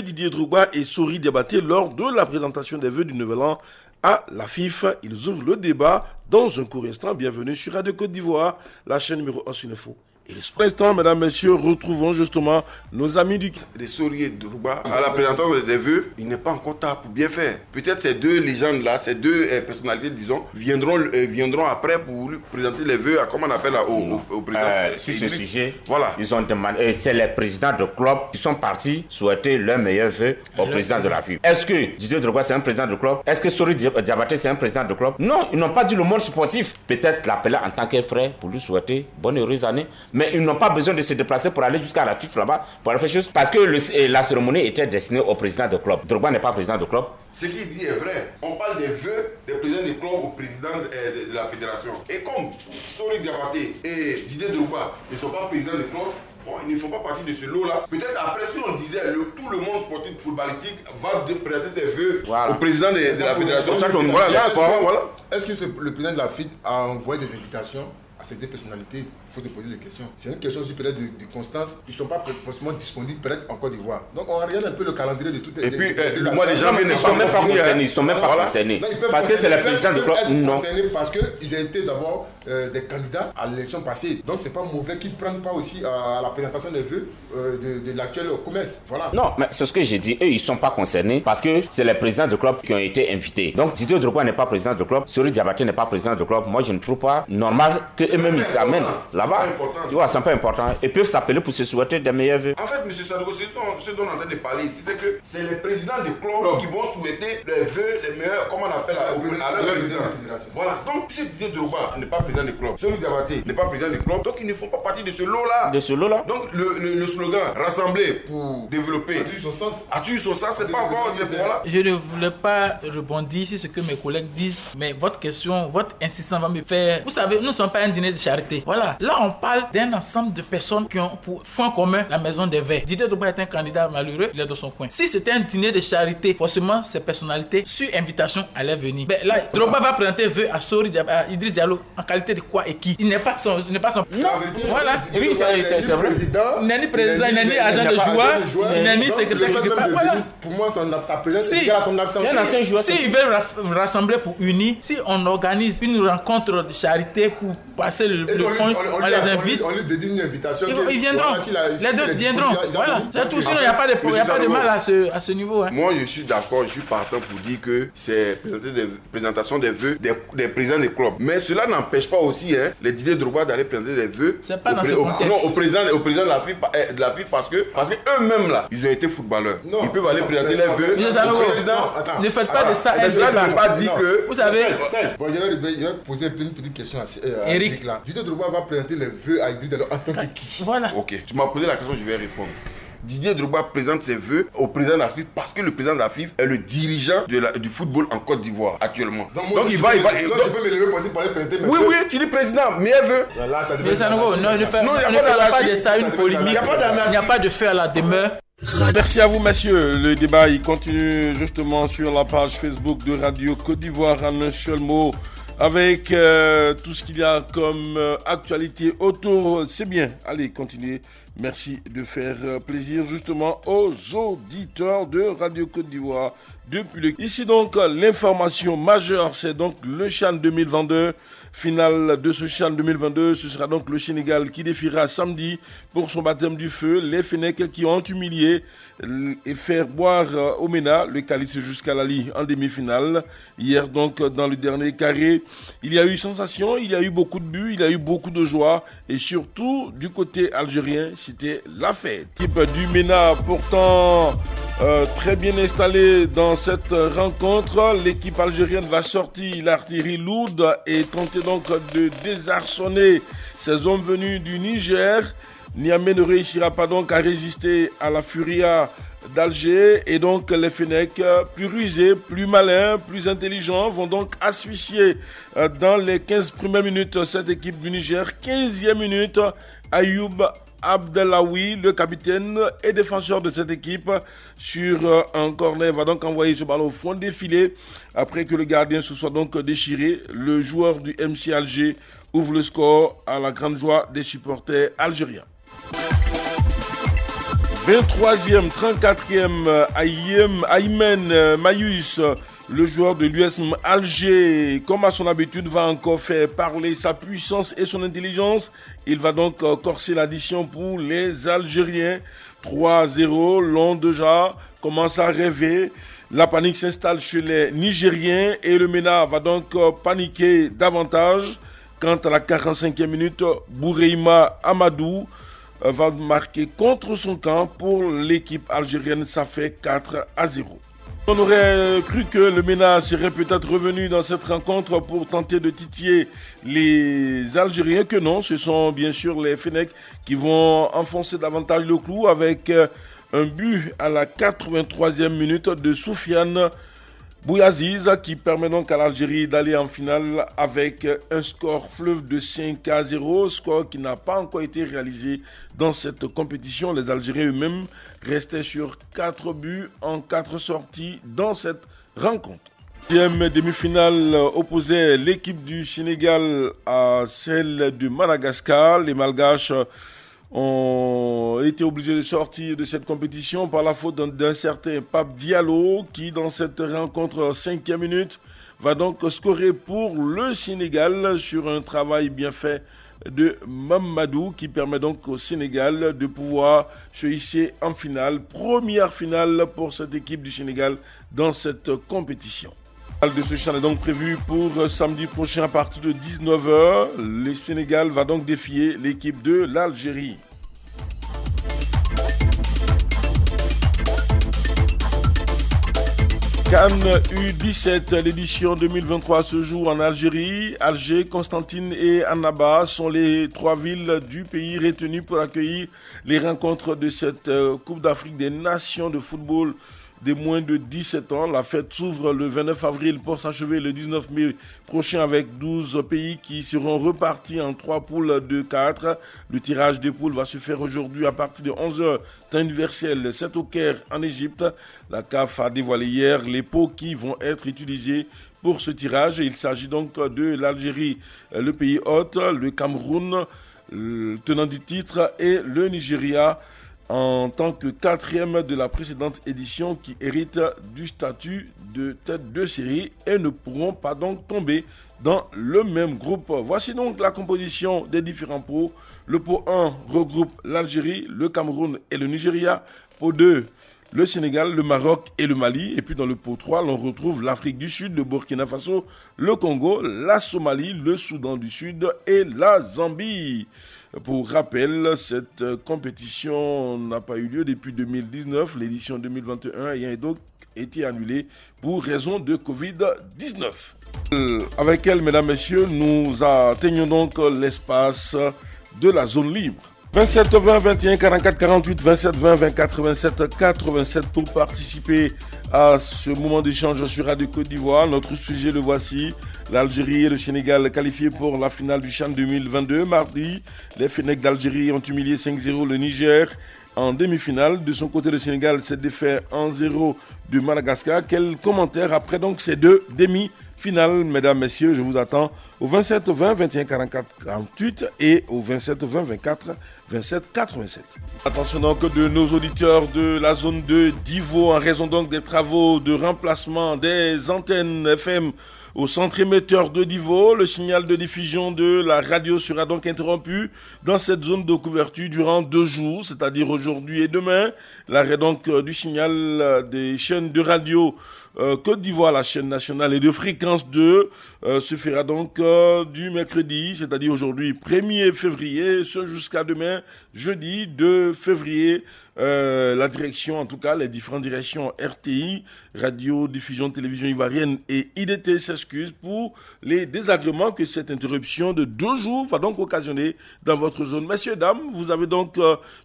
Didier Drogba et Sori Diabaté lors de la présentation des vœux du Nouvel An à la FIF. Ils ouvrent le débat dans un court instant. Bienvenue sur Radio Côte d'Ivoire, la chaîne numéro 1 sur l'info. Et le sport. Pour l'instant, mesdames, messieurs, retrouvons justement nos amis du... Les Sori et Drogba, à la présentation des vœux, il n'est pas encore tard pour bien faire. Peut-être ces deux légendes-là, ces deux personnalités, disons, viendront après pour lui présenter les vœux, comment on appelle là, au président. Sur ce sujet, voilà. Ils ont demandé, c'est les présidents de club qui sont partis souhaiter leurs meilleurs vœux au président de la FIF. Est-ce que Didier Drogba c'est un président de club? Est-ce que Sori Diabaté c'est un président de club? Non, ils n'ont pas dit le monde sportif. Peut-être l'appeler en tant que frère pour lui souhaiter bonne et heureuse année. Mais ils n'ont pas besoin de se déplacer pour aller jusqu'à la FIF là-bas pour faire chose. Parce que la cérémonie était destinée au président de club. Drogba n'est pas président de club. Ce qu'il dit est vrai. On parle des vœux des présidents des clubs au président de la fédération. Et comme Sori Diabaté et Didier Drogba ne sont pas présidents des clubs, bon, ils ne font pas partie de ce lot-là. Peut-être après, si on disait tout le monde sportif footballistique va présenter ses vœux au président de la fédération. Voilà. Est-ce que le président de la FIF a envoyé des invitations à ces deux personnalités? Il faut se poser des questions. C'est une question aussi peut-être de constance. Ils ne sont pas forcément disponibles peut-être en Côte d'Ivoire. Donc on regarde un peu le calendrier de toutes les... Et puis, moi, les gens ne sont même pas concernés. Ils ne sont même pas concernés. Parce que c'est le président du club. Non. Parce qu'ils ont été d'abord des candidats à l'élection passée. Donc c'est pas mauvais qu'ils ne prennent pas aussi à la présentation des vœux de l'actuel commerce. Voilà. Non, mais c'est ce que j'ai dit. Eux, ils ne sont pas concernés parce que c'est les présidents de club qui ont été invités. Donc Didier Drogba n'est pas président de club. Sori Diabaté n'est pas président de club. Moi, je ne trouve pas normal qu'eux-mêmes ils s'amènent là-bas. Tu vois, c'est pas important. Ils peuvent s'appeler pour se souhaiter des meilleurs vœux. En fait, M. Sadoko, ce dont on est en train de parler ici, c'est que c'est les présidents des clubs qui vont souhaiter les vœux, les meilleurs, comment on appelle à leur président. Voilà. Donc, si Didier Drogba n'est pas président des clubs, Sori Diabaté n'est pas président des clubs, donc ils ne font pas partie de ce lot-là. De ce lot-là. Donc, le slogan rassembler pour développer. A-t-il eu son sens? A-t-il eu son sens? C'est pas encore. Voilà. Je ne voulais pas rebondir sur ce que mes collègues disent, mais votre question, votre insistance va me faire. Vous savez, nous ne sommes pas un dîner de charité. Voilà. Là, on parle d'un ensemble de personnes qui ont pour point commun la maison des verts. Didier Drogba est un candidat malheureux, il est dans son coin. Si c'était un dîner de charité, forcément ces personnalités sur invitation allaient venir. Mais là, Drogba va présenter vœux à Sori Diabaté, à Idriss Diallo en qualité de quoi et qui? Il n'est pas son. Non. Voilà. Et oui, c'est vrai. Il n'est ni président, il n'est ni agent de joueur, il n'est ni secrétaire. Voilà. Pour moi, sa présence est à son absence. C'est un ancien joueur. Si ils veulent rassembler pour unir, si on organise une rencontre de charité pour passer le compte, on les invite. On lui dédie une invitation. Ils viendront. Les deux viendront. Voilà. C'est tout. Sinon, il n'y a pas de mal à ce niveau. Moi, je suis d'accord, je suis partant pour dire que c'est présentation des vœux des présidents des clubs. Mais cela n'empêche pas aussi les Didier Drogba d'aller présenter des vœux. C'est pas dans ce contexte. Non, au président de la FIF parce que eux-mêmes là, ils ont été footballeurs. Ils peuvent aller présenter les vœux au président. Ne faites pas de ça. Mais cela ne veut pas dire que. Vous savez. Je vais poser une petite question à Eric là. Didier Drogba va présenter les vœux à Idriss Diallo en tant que qui? Voilà. Ok, tu m'as posé la question, je vais répondre. Didier Drogba présente ses vœux au président de la FIF parce que le président de la FIF est le dirigeant du football en Côte d'Ivoire actuellement. Donc je peux me lever pour parler présenter mes vœux. Oui, tu dis président, meilleur vœu. Mais ça non, ne fera pas de ça une polémique. Il n'y a pas de fait à la demeure. Merci à vous, messieurs. Le débat il continue justement sur la page Facebook de Radio Côte d'Ivoire en un seul mot. Avec tout ce qu'il y a comme actualité autour, c'est bien. Allez, continuez. Merci de faire plaisir justement aux auditeurs de Radio Côte d'Ivoire. Ici donc, l'information majeure, c'est donc le CHAN 2022. Finale de ce CHAN 2022, ce sera donc le Sénégal qui défiera samedi pour son baptême du feu. Les Fennecs qui ont humilié et faire boire au MENA le calice jusqu'à l'Ali en demi-finale. Hier donc, dans le dernier carré, il y a eu sensation, il y a eu beaucoup de buts, il y a eu beaucoup de joie. Et surtout, du côté algérien, c'était la fête. Type du MENA, pourtant très bien installé dans cette rencontre. L'équipe algérienne va sortir l'artillerie lourde et tenter donc de désarçonner ces hommes venus du Niger. Niamey ne réussira pas donc à résister à la furia d'Alger et donc les Fennecs plus rusés, plus malins, plus intelligents vont donc asphyxier dans les 15 premières minutes cette équipe du Niger. 15e minute, Ayoub Abdellaoui, le capitaine et défenseur de cette équipe, sur un corner, va donc envoyer ce ballon au fond des filets après que le gardien se soit donc déchiré. Le joueur du MC Alger ouvre le score à la grande joie des supporters algériens. 23e, 34e, Aymen Mayus, le joueur de l'USM Alger, comme à son habitude, va encore faire parler sa puissance et son intelligence. Il va donc corser l'addition pour les Algériens. 3-0, l'on déjà commence à rêver. La panique s'installe chez les Nigériens et le MENA va donc paniquer davantage. Quant à la 45e minute, Boureima Amadou va marquer contre son camp pour l'équipe algérienne. Ça fait 4-0. On aurait cru que le MENA serait peut-être revenu dans cette rencontre pour tenter de titiller les Algériens, que non, ce sont bien sûr les Fennecs qui vont enfoncer davantage le clou avec un but à la 83e minute de Soufiane Bouyaziz qui permet donc à l'Algérie d'aller en finale avec un score fleuve de 5-0, score qui n'a pas encore été réalisé dans cette compétition. Les Algériens eux-mêmes restaient sur 4 buts en 4 sorties dans cette rencontre. Deuxième demi-finale opposait l'équipe du Sénégal à celle de Madagascar. Les Malgaches ont été obligés de sortir de cette compétition par la faute d'un certain Pape Diallo qui, dans cette rencontre 5e minute, va donc scorer pour le Sénégal sur un travail bien fait de Mamadou qui permet donc au Sénégal de pouvoir se hisser en finale. Première finale pour cette équipe du Sénégal dans cette compétition. De ce chant est donc prévu pour samedi prochain à partir de 19h. Le Sénégal va donc défier l'équipe de l'Algérie. CAN U17, l'édition 2023 se joue en Algérie. Alger, Constantine et Annaba sont les 3 villes du pays retenues pour accueillir les rencontres de cette Coupe d'Afrique des Nations de football des moins de 17 ans. La fête s'ouvre le 29 avril pour s'achever le 19 mai prochain avec 12 pays qui seront repartis en 3 poules de 4. Le tirage des poules va se faire aujourd'hui à partir de 11h, temps universel, 7 au Caire en Égypte. La CAF a dévoilé hier les pots qui vont être utilisés pour ce tirage. Il s'agit donc de l'Algérie, le pays hôte, le Cameroun, le tenant du titre, et le Nigeria en tant que 4e de la précédente édition qui hérite du statut de tête de série et ne pourront pas donc tomber dans le même groupe. Voici donc la composition des différents pots. Le pot 1 regroupe l'Algérie, le Cameroun et le Nigeria. Pot 2, le Sénégal, le Maroc et le Mali. Et puis dans le pot 3, l'on retrouve l'Afrique du Sud, le Burkina Faso, le Congo, la Somalie, le Soudan du Sud et la Zambie. Pour rappel, cette compétition n'a pas eu lieu depuis 2019, l'édition 2021 ayant donc été annulée pour raison de Covid-19. Avec elle, mesdames, messieurs, nous atteignons donc l'espace de la zone libre. 27 20 21 44 48, 27 20 24 87 87 pour participer à ce moment d'échange sur Radio Côte d'Ivoire. Notre sujet, le voici. L'Algérie et le Sénégal qualifiés pour la finale du CHAN 2022. Mardi, les Fennecs d'Algérie ont humilié 5-0 le Niger en demi-finale. De son côté, le Sénégal s'est défait 1-0 de Madagascar. Quel commentaire après donc ces deux demi-finales, mesdames, messieurs? Je vous attends au 27 20 21 44 48 et au 27 20 24 27 87. Attention donc de nos auditeurs de la zone de Divo en raison donc des travaux de remplacement des antennes FM au centre émetteur de Divo. Le signal de diffusion de la radio sera donc interrompu dans cette zone de couverture durant 2 jours, c'est-à-dire aujourd'hui et demain. L'arrêt donc du signal des chaînes de radio Côte d'Ivoire, la chaîne nationale, et de fréquence 2 se fera donc du mercredi, c'est-à-dire aujourd'hui 1er février, ce jusqu'à demain, jeudi 2 février. La direction, en tout cas les différentes directions RTI, Radio, Diffusion, Télévision Ivoirienne et IDT s'excusent pour les désagréments que cette interruption de 2 jours va donc occasionner dans votre zone. Messieurs, dames, vous avez donc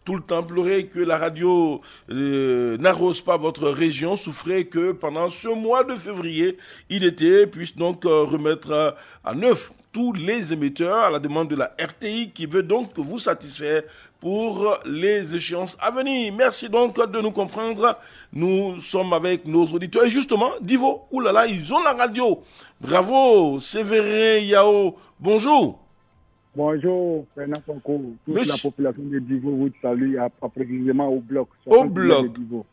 tout le temps pleuré que la radio n'arrose pas votre région, souffrez que pendant ce mois de février, IDT puisse donc remettre à neuf tous les émetteurs à la demande de la RTI qui veut donc vous satisfaire pour les échéances à venir. Merci donc de nous comprendre. Nous sommes avec nos auditeurs. Et justement, Divo, oulala, ils ont la radio. Bravo, Séverin Yao, bonjour. Bonjour, Fernand Fonko. Toute la population de Divo vous salue, précisément au bloc. Au bloc,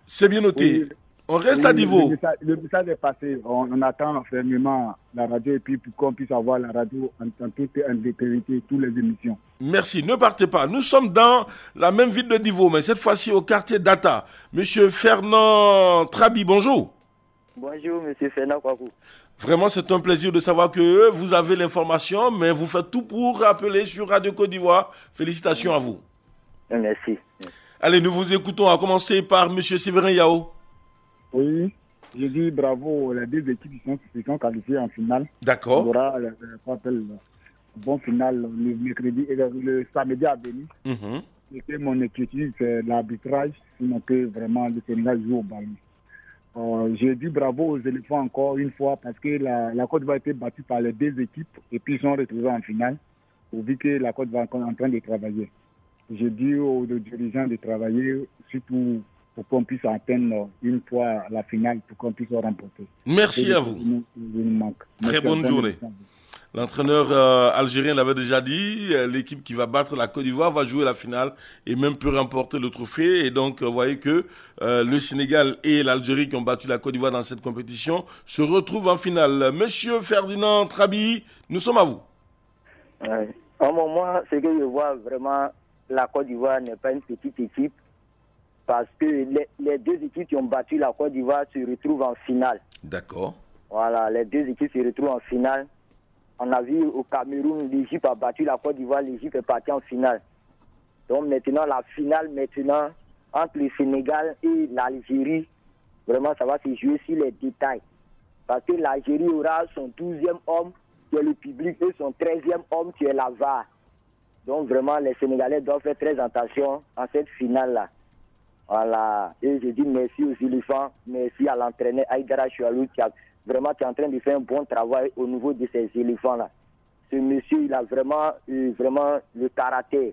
c'est bien noté. Oui, on reste à Divo. Le message est passé. On attend fermement la radio et puis pour qu'on puisse avoir la radio en toute intégrité, toutes les émissions. Merci, ne partez pas. Nous sommes dans la même ville de Divo, mais cette fois-ci au quartier Data. Monsieur Fernand Trabi, bonjour. Bonjour, monsieur Fernand Kwaku. Vraiment, c'est un plaisir de savoir que vous avez l'information, mais vous faites tout pour rappeler sur Radio Côte d'Ivoire. Félicitations à vous. Merci. Allez, nous vous écoutons. À commencer par M. Séverin Yao. Oui, je dis bravo. Les deux équipes qui sont qualifiées en finale. D'accord. Il y aura un bon final le mercredi et le samedi à venir. Et mon inquiétude, c'est l'arbitrage, sinon que vraiment le Sénégal joue au ballon. J'ai dit bravo aux éléphants encore une fois parce que la Côte d'Ivoire a été battue par les deux équipes et puis ils sont retrouvés en finale. Vu que la Côte d'Ivoire est en train de travailler. J'ai dit aux dirigeants de travailler surtout pour qu'on puisse atteindre une fois la finale, pour qu'on puisse remporter. Merci à vous. Très bonne journée. L'entraîneur algérien l'avait déjà dit, l'équipe qui va battre la Côte d'Ivoire va jouer la finale et même peut remporter le trophée. Et donc, vous voyez que le Sénégal et l'Algérie qui ont battu la Côte d'Ivoire dans cette compétition se retrouvent en finale. Monsieur Ferdinand Trabi, nous sommes à vous. En moment, ce que je vois vraiment, la Côte d'Ivoire n'est pas une petite équipe parce que les deux équipes qui ont battu la Côte d'Ivoire se retrouvent en finale. D'accord. Voilà, les deux équipes se retrouvent en finale. On a vu au Cameroun, l'Égypte a battu la Côte d'Ivoire, l'Égypte est partie en finale. Donc maintenant, la finale entre le Sénégal et l'Algérie, vraiment ça va se jouer sur les détails. Parce que l'Algérie aura son 12e homme qui est le public et son 13e homme qui est la VAR. Donc vraiment, les Sénégalais doivent faire très attention à cette finale-là. Voilà. Et je dis merci aux éléphants, merci à l'entraîneur Aïdara Choualou qui est en train de faire un bon travail au niveau de ces éléphants-là. Ce monsieur, il a vraiment le caractère.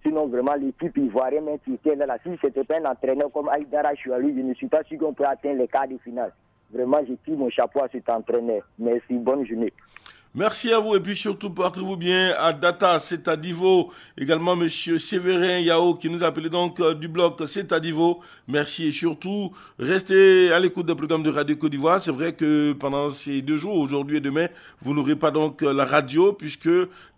Sinon, vraiment, l'équipe ivoirienne qui était là, si ce n'était pas un entraîneur comme Aïdara Choualou, je ne suis pas sûr qu'on peut atteindre les quarts de finale. Vraiment, je tire mon chapeau à cet entraîneur. Merci, bonne journée. Merci à vous et puis surtout portez-vous bien à Data, c'est à Divo. Également monsieur Séverin Yao qui nous a appelé donc du bloc, c'est à Divo. Merci et surtout restez à l'écoute des programmes de Radio Côte d'Ivoire. C'est vrai que pendant ces 2 jours, aujourd'hui et demain, vous n'aurez pas donc la radio puisque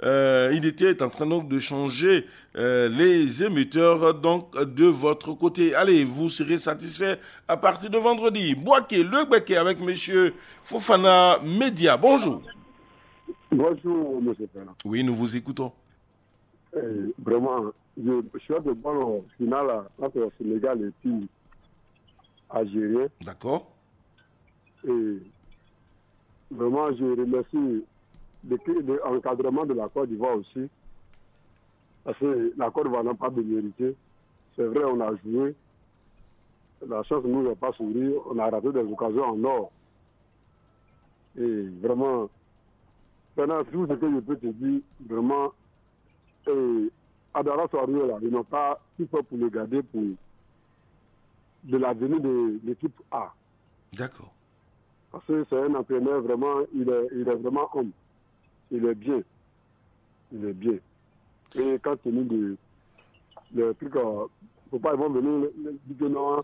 IDT est en train donc de changer les émetteurs donc de votre côté. Allez, vous serez satisfait à partir de vendredi. Boaké, le Béquet avec monsieur Fofana Média. Bonjour. Bonjour, M. Fernand. Oui, nous vous écoutons. Vraiment, je suis de bon final entre le Sénégal et puis Algérien. D'accord. Et vraiment, je remercie l'encadrement de la Côte d'Ivoire aussi. Parce que la Côte d'Ivoire n'a pas de mérité. C'est vrai, on a joué. La chance ne nous a pas souri. On a raté des occasions en or. Et vraiment, maintenant, tout ce que je peux te dire, vraiment, Adara Soario, là, ils n'ont pas tout fait pour le garder pour de l'avenir de l'équipe A. D'accord. Parce que c'est un entraîneur, vraiment, il est vraiment homme. Il est bien. Il est bien. Et quand il nous le truc, faut pas, ils vont venir dire que non,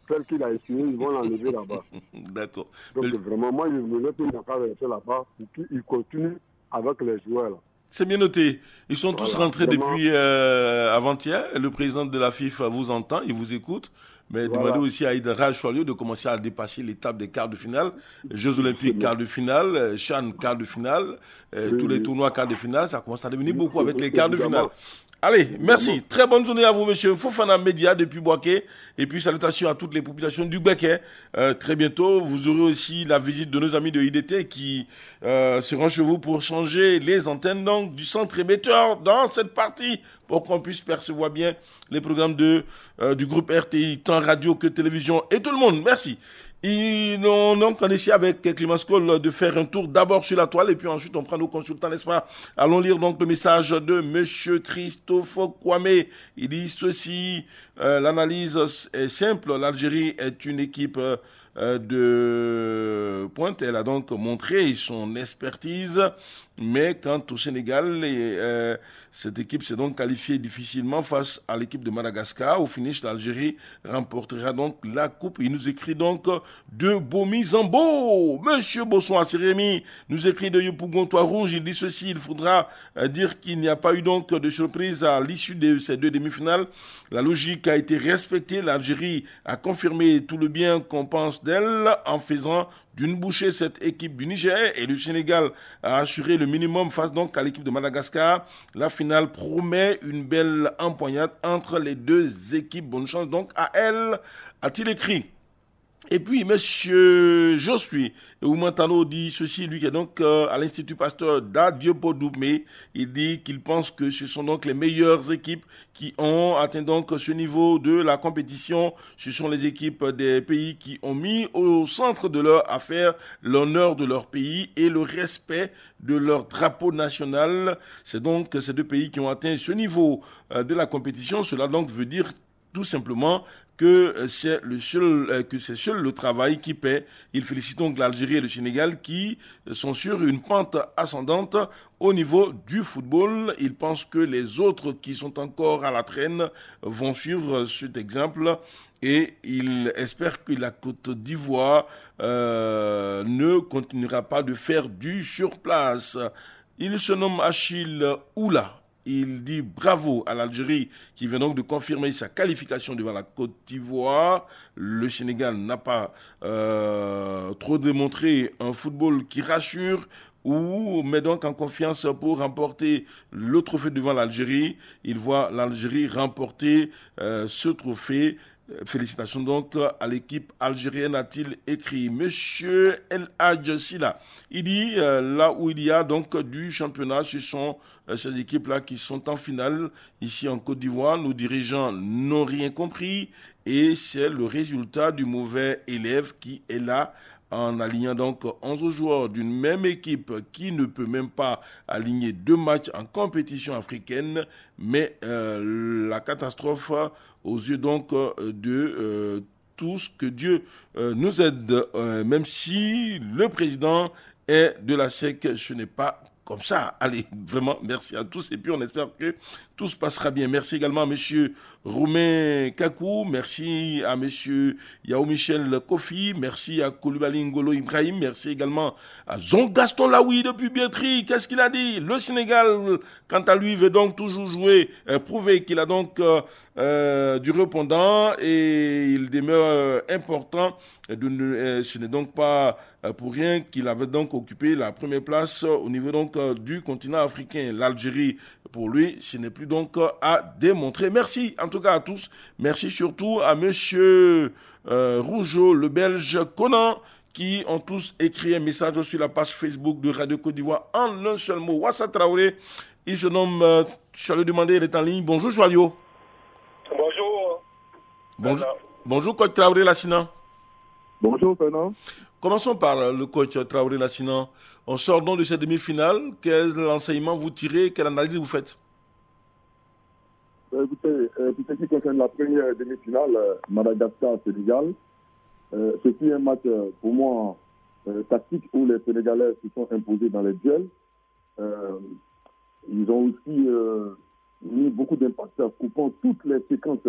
tel qu'il a essayé, ils vont l'enlever là-bas. D'accord. Donc vraiment, moi, je voulais qu'il n'a pas resté là-bas pour qu'il continue avec les joueurs là. C'est bien noté. Ils sont tous rentrés vraiment depuis avant-hier. Le président de la FIFA vous entend, il vous écoute. Mais demandez aussi à Aïdara Choualou de commencer à dépasser l'étape des quarts de finale. Jeux Olympiques, quarts de finale, Chan, quarts de finale, tous les tournois, quarts de finale. Ça commence à devenir beaucoup avec les quarts de finale. Allez, merci. Très bonne journée à vous, monsieur Fofana Média depuis Boaké. Et puis, salutations à toutes les populations du Béquet. Très bientôt, vous aurez aussi la visite de nos amis de IDT qui seront chez vous pour changer les antennes donc, du centre émetteur dans cette partie pour qu'on puisse percevoir bien les programmes du groupe RTI, tant radio que télévision et tout le monde. Merci. On est ici avec Clément Scholl de faire un tour d'abord sur la toile et puis ensuite on prend nos consultants, n'est-ce pas? Allons lire donc le message de Monsieur Christophe Kwame. Il dit ceci, l'analyse est simple, l'Algérie est une équipe de pointe, elle a donc montré son expertise, mais quant au Sénégal, cette équipe s'est donc qualifiée difficilement face à l'équipe de Madagascar. Au finish, l'Algérie remportera donc la coupe. Il nous écrit donc de Bomi-Zambo. Monsieur Bossois Sérémy nous écrit de Yopougon-Toit Rouge. Il dit ceci, il faudra dire qu'il n'y a pas eu donc de surprise à l'issue de ces deux demi-finales. La logique a été respectée. L'Algérie a confirmé tout le bien qu'on pense d'elle en faisant d'une bouchée cette équipe du Niger, et le Sénégal a assuré le minimum face donc à l'équipe de Madagascar. La finale promet une belle empoignade entre les deux équipes. Bonne chance donc à elle, a-t-il écrit. Et puis, monsieur Josui Oumantano dit ceci, lui qui est donc à l'Institut Pasteur d'Adieu-Podoumé. Il dit qu'il pense que ce sont donc les meilleures équipes qui ont atteint donc ce niveau de la compétition. Ce sont les équipes des pays qui ont mis au centre de leur affaire l'honneur de leur pays et le respect de leur drapeau national. C'est donc ces deux pays qui ont atteint ce niveau de la compétition. Cela donc veut dire tout simplement que c'est seul le travail qui paie. Il félicite donc l'Algérie et le Sénégal qui sont sur une pente ascendante au niveau du football. Il pense que les autres qui sont encore à la traîne vont suivre cet exemple et il espère que la Côte d'Ivoire ne continuera pas de faire du surplace. Il se nomme Achille Oula. Il dit bravo à l'Algérie qui vient donc de confirmer sa qualification devant la Côte d'Ivoire. Le Sénégal n'a pas trop démontré un football qui rassure ou met donc en confiance pour remporter le trophée devant l'Algérie. Il voit l'Algérie remporter ce trophée. Félicitations donc à l'équipe algérienne, a-t-il écrit. Monsieur El Hadj Silla, il dit là où il y a donc du championnat, ce sont ces équipes-là qui sont en finale. Ici en Côte d'Ivoire, nos dirigeants n'ont rien compris et c'est le résultat du mauvais élève qui est là en alignant donc 11 joueurs d'une même équipe qui ne peut même pas aligner 2 matchs en compétition africaine, mais la catastrophe aux yeux donc de tous, que Dieu nous aide, même si le président est de la SEC, ce n'est pas comme ça. Allez, vraiment, merci à tous. Et puis, on espère que tout se passera bien. Merci également à M. Roumain Kakou. Merci à M. Yao Michel Kofi. Merci à Koulibaly Ngolo Ibrahim. Merci également à Zon Gaston Laoui depuis Bietri. Qu'est-ce qu'il a dit? Le Sénégal, quant à lui, veut donc toujours jouer, prouver qu'il a donc du répondant et il demeure important. Ce n'est donc pas pour rien qu'il avait donc occupé la première place au niveau donc du continent africain. L'Algérie, pour lui, ce n'est plus donc à démontrer. Merci en tout cas à tous. Merci surtout à monsieur Rougeau, le Belge Conan, qui ont tous écrit un message sur la page Facebook de Radio Côte d'Ivoire en un seul mot. Wassa Traoré, il se nomme Chalio Demandé, il est en ligne. Bonjour Joyau. Bonjour. Bonjour coach Traoré Lassina. Bonjour Fernand. Commençons par le coach Traoré Lassina. On sort donc de cette demi-finale. Quel enseignement vous tirez? Quelle analyse vous faites? Écoutez, pour ce qui concerne la première demi-finale, Madagascar-Sénégal, c'est un match pour moi tactique où les Sénégalais se sont imposés dans les duels. Ils ont aussi mis beaucoup d'impact en coupant toutes les séquences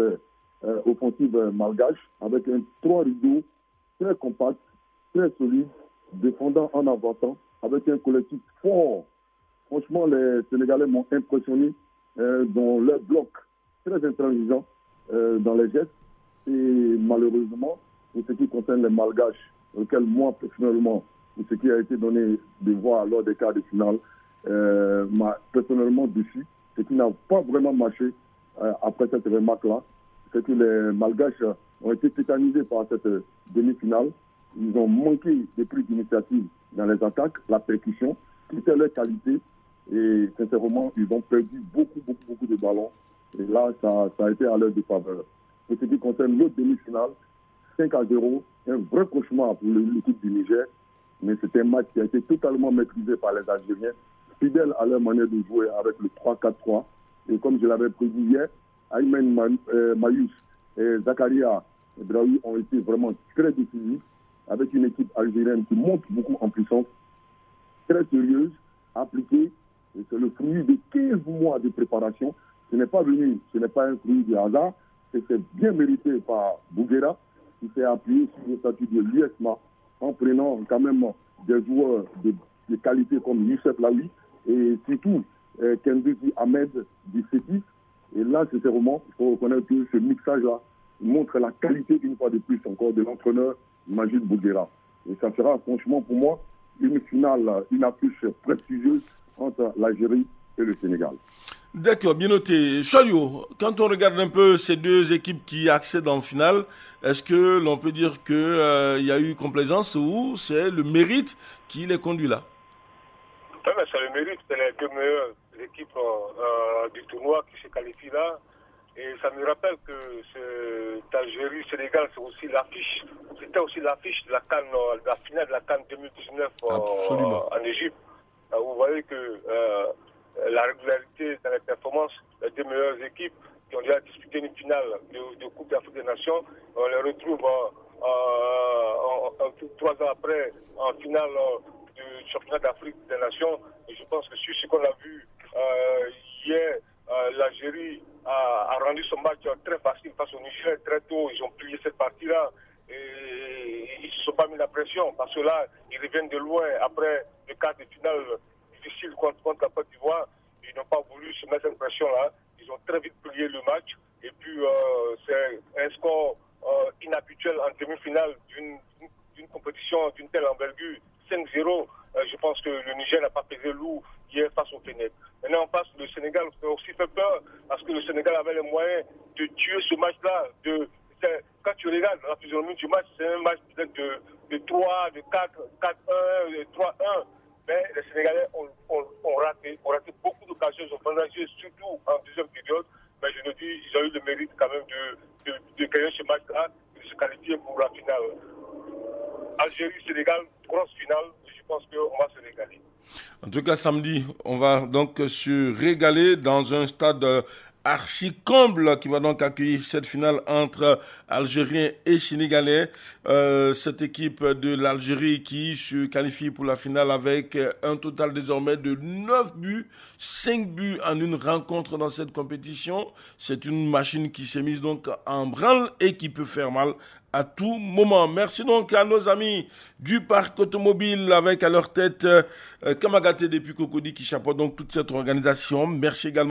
offensives malgaches avec un 3 rideaux très compact, très solide, défendant en avançant, avec un collectif fort. Franchement, les Sénégalais m'ont impressionné dans leur bloc très intransigeant dans les gestes. Et malheureusement, pour ce qui concerne les Malgaches, auxquels moi, personnellement, pour ce qui a été donné de voir lors des quarts de finale, m'a personnellement déçu. Ce qui n'a pas vraiment marché après cette remarque-là, c'est que les Malgaches ont été tétanisés par cette demi-finale. Ils ont manqué de prise d'initiative dans les attaques, la percussion, qui était leur qualité. Et sincèrement, ils ont perdu beaucoup de ballons. Et là, ça a été à leur défaveur. Pour ce qui concerne l'autre demi-finale, 5-0, un vrai cauchemar pour l'équipe du Niger. Mais c'était un match qui a été totalement maîtrisé par les Algériens, fidèles à leur manière de jouer avec le 3-4-3. Et comme je l'avais prédit hier, Aymen Mayous et Zakaria Braoui ont été vraiment très décisifs, avec une équipe algérienne qui monte beaucoup en puissance, très sérieuse, appliquée. Et c'est le fruit de 15 mois de préparation. Ce n'est pas un fruit de hasard, et c'est bien mérité par Bouguera, qui s'est appuyé sur le statut de l'USMA, en prenant quand même des joueurs de qualité comme Youssef Laoui, et surtout Kendouzi Ahmed du Sétif. Et là, sincèrement, il faut reconnaître que ce mixage-là montre la qualité, une fois de plus encore, de l'entraîneur Majid Bouguera. Et ça sera franchement pour moi une finale, une affiche prestigieuse entre l'Algérie et le Sénégal. D'accord, bien noté. Chalio, quand on regarde un peu ces deux équipes qui accèdent en finale, est-ce que l'on peut dire qu'il y a eu complaisance ou c'est le mérite qui les conduit là? C'est le mérite, c'est les deux meilleures équipes du tournoi qui se qualifient là. Et ça me rappelle que cet Algérie-Sénégal, c'est aussi l'affiche. C'était aussi l'affiche de la CAN, la finale de la CAN 2019 en Égypte. Vous voyez que la régularité dans les performances des deux meilleures équipes qui ont déjà disputé une finale de Coupe d'Afrique des Nations, on les retrouve 3 ans après en finale du championnat d'Afrique des Nations. Et je pense que sur ce qu'on a vu hier, l'Algérie a rendu son match très facile face au Niger très tôt. Ils ont plié cette partie-là et ils ne se sont pas mis la pression parce que là, ils reviennent de loin après le quart de finale difficile contre la Côte d'Ivoire. Ils n'ont pas voulu se mettre cette pression-là. Ils ont très vite plié le match. Et puis, c'est un score inhabituel en demi-finale d'une compétition d'une telle envergure. 5-0, je pense que le Niger n'a pas pesé lourd hier face au Fenech. Maintenant, on passe le Sénégal, ça a aussi fait peur parce que le Sénégal avait les moyens de tuer ce match-là. Quand tu regardes la physionomie du match, c'est un match peut-être de 3, de 4, 4-1, de 3-1. Mais les Sénégalais ont raté beaucoup d'occasions, ils ont partagé surtout en deuxième période. Mais je le dis, ils ont eu le mérite quand même de gagner ce match-là et de se qualifier pour la finale. Algérie-Sénégal, grosse finale, je pense qu'on va se régaler. En tout cas, samedi, on va donc se régaler dans un stade archi-comble qui va donc accueillir cette finale entre Algériens et Sénégalais. Cette équipe de l'Algérie qui se qualifie pour la finale avec un total désormais de 9 buts, 5 buts en une rencontre dans cette compétition. C'est une machine qui s'est mise donc en branle et qui peut faire mal à tout moment. Merci donc à nos amis du parc automobile avec à leur tête Kamagaté depuis Cocody qui chapeaute donc toute cette organisation. Merci également